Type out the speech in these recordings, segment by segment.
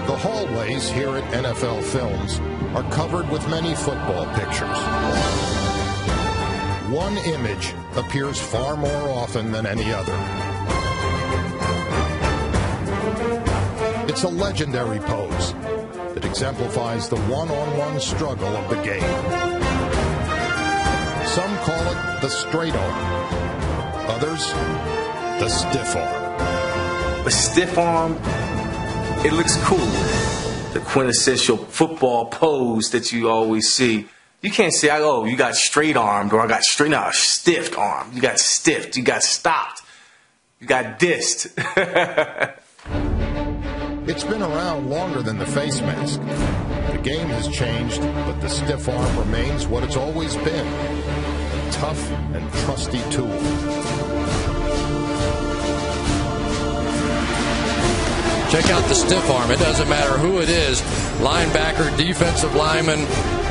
The hallways here at NFL Films are covered with many football pictures. One image appears far more often than any other. It's a legendary pose that exemplifies the one-on-one struggle of the game. Some call it the straight arm, others the stiff arm. A stiff arm, it looks cool. The quintessential football pose that you always see. You can't say, oh, you got straight armed or I got straight, no, stiffed arm. You got stiffed, you got stopped, you got dissed. It's been around longer than the face mask. The game has changed, but the stiff arm remains what it's always been. A tough and trusty tool. Check out the stiff arm. It doesn't matter who it is, linebacker, defensive lineman,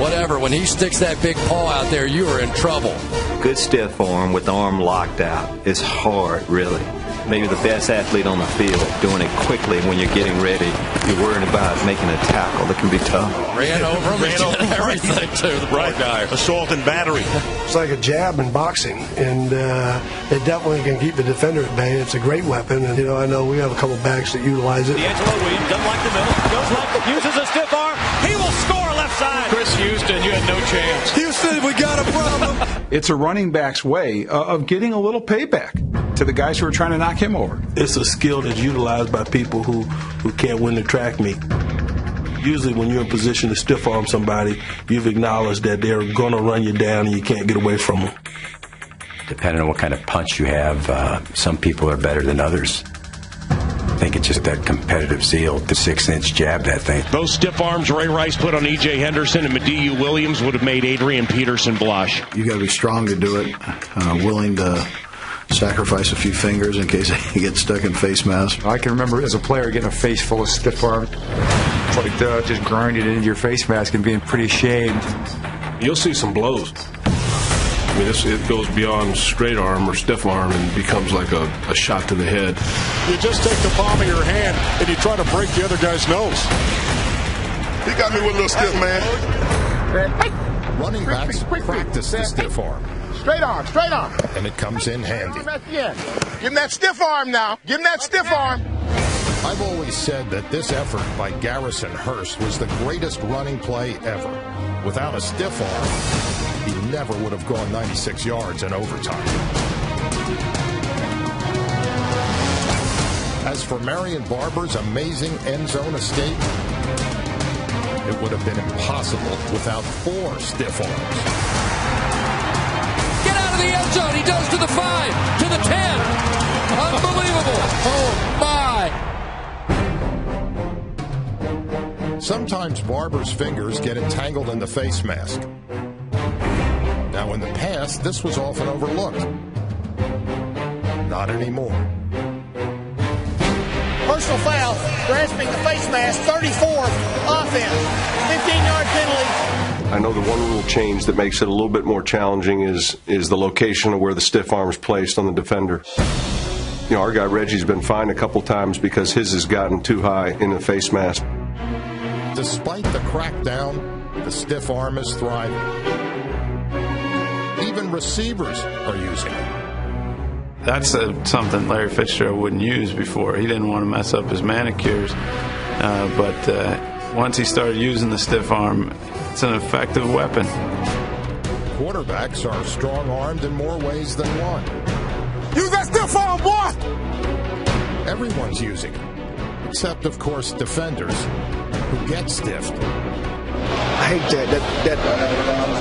whatever. When he sticks that big paw out there, you are in trouble. Good stiff arm with the arm locked out is hard, really. Maybe the best athlete on the field, doing it quickly when you're getting ready. You're worried about making a tackle that can be tough. Ran over him, everything too, the poor guy. Assault and battery. It's like a jab in boxing, and it definitely can keep the defender at bay. It's a great weapon, and I know we have a couple backs that utilize it. D'Angelo Williams doesn't like the middle, goes left, uses a stiff arm. He will score left side. Chris Houston, you had no chance. Houston, we got a problem. It's a running back's way of getting a little payback to the guys who are trying to knock him over. It's a skill that's utilized by people who can't win the track meet. Usually when you're in position to stiff arm somebody, you've acknowledged that they're going to run you down and you can't get away from them. Depending on what kind of punch you have, some people are better than others. I think it's just that competitive zeal, the 6-inch jab, that thing. Those stiff arms Ray Rice put on E.J. Henderson and Mediu Williams would have made Adrian Peterson blush. You got to be strong to do it, willing to sacrifice a few fingers in case he gets stuck in face mask. I can remember as a player getting a face full of stiff arm. It's like just grinding it into your face mask and being pretty ashamed. You'll see some blows. I mean, it goes beyond straight arm or stiff arm and becomes like a shot to the head. You just take the palm of your hand and you try to break the other guy's nose. He got me with a little stiff, man. Running backs practice the stiff arm. Straight arm, straight arm. And it comes in handy. Give him that stiff arm now. Give him that stiff arm. I've always said that this effort by Garrison Hearst was the greatest running play ever. Without a stiff arm, he never would have gone 96 yards in overtime. As for Marion Barber's amazing end zone escape, it would have been impossible without 4 stiff arms. The end zone. He does to the 5, to the 10. Unbelievable. Oh, my. Sometimes Barber's fingers get entangled in the face mask. Now, in the past, this was often overlooked. Not anymore. Personal foul, grasping the face mask, 34th offense, 15-yard penalty. I know the one rule change that makes it a little bit more challenging is the location of where the stiff arm is placed on the defender. Our guy Reggie's been fined a couple times because his has gotten too high in the face mask. Despite the crackdown, the stiff arm is thriving. Even receivers are using it. That's something Larry Fitzgerald wouldn't use before. He didn't want to mess up his manicures. But once he started using the stiff arm, it's an effective weapon. Quarterbacks are strong-armed in more ways than one. Use that stiff arm, boy! Everyone's using it, except, of course, defenders who get stiffed. I hate that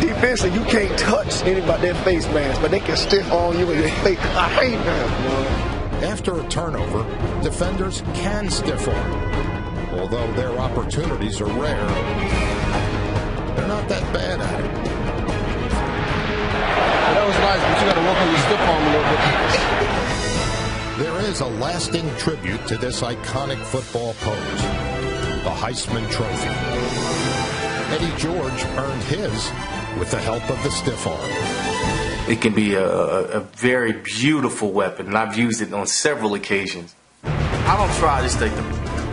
defensively you can't touch anybody that face mask, but they can stiff on you with their face. I hate that. After a turnover, defenders can stiff arm, although their opportunities are rare. They're not that bad at it. That was nice, but you got to work on your stiff arm a little bit. There is a lasting tribute to this iconic football pose, the Heisman Trophy. Eddie George earned his with the help of the stiff arm. It can be a very beautiful weapon, and I've used it on several occasions. I don't try to just take the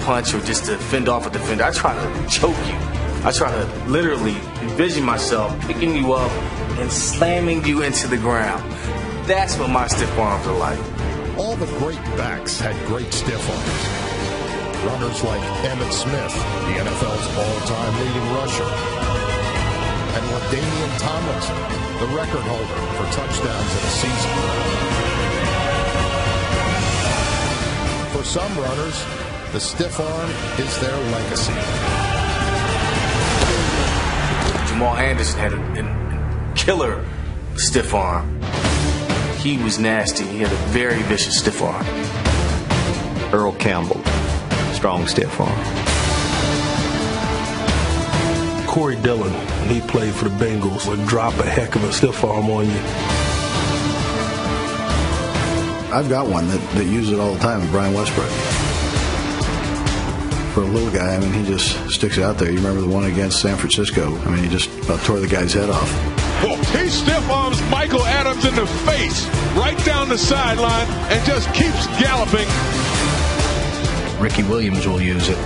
punch or just to fend off a defender. I try to choke you. I try to literally envision myself picking you up and slamming you into the ground. That's what my stiff arms are like. All the great backs had great stiff arms. Runners like Emmitt Smith, the NFL's all-time leading rusher. And LaDainian Tomlinson, the record holder for touchdowns in a season. For some runners, the stiff arm is their legacy. Jamal Anderson had a killer stiff arm. He was nasty. He had a very vicious stiff arm. Earl Campbell, strong stiff arm. Corey Dillon, when he played for the Bengals, would drop a heck of a stiff arm on you. I've got one that uses it all the time, Brian Westbrook. For a little guy, I mean, he just sticks it out there. You remember the one against San Francisco? I mean, he just about tore the guy's head off. He stiff arms Michael Adams in the face, right down the sideline, and just keeps galloping. Ricky Williams will use it.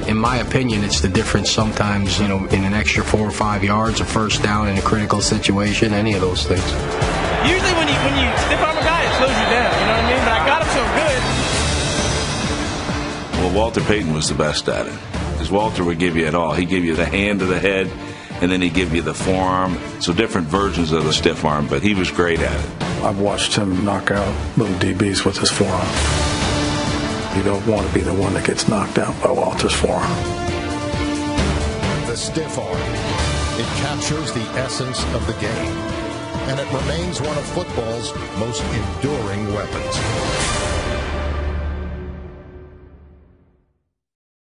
In my opinion, it's the difference sometimes, in an extra 4 or 5 yards, a first down in a critical situation, any of those things. Usually when you stiff arm a guy, it slows you down, you know what I mean? But I got him so good. Well, Walter Payton was the best at it. Because Walter would give you it all. He'd give you the hand to the head, and then he'd give you the forearm. So different versions of the stiff arm, but he was great at it. I've watched him knock out little DBs with his forearm. You don't want to be the one that gets knocked out by Walter's forearm. The stiff arm. It captures the essence of the game, and it remains one of football's most enduring weapons.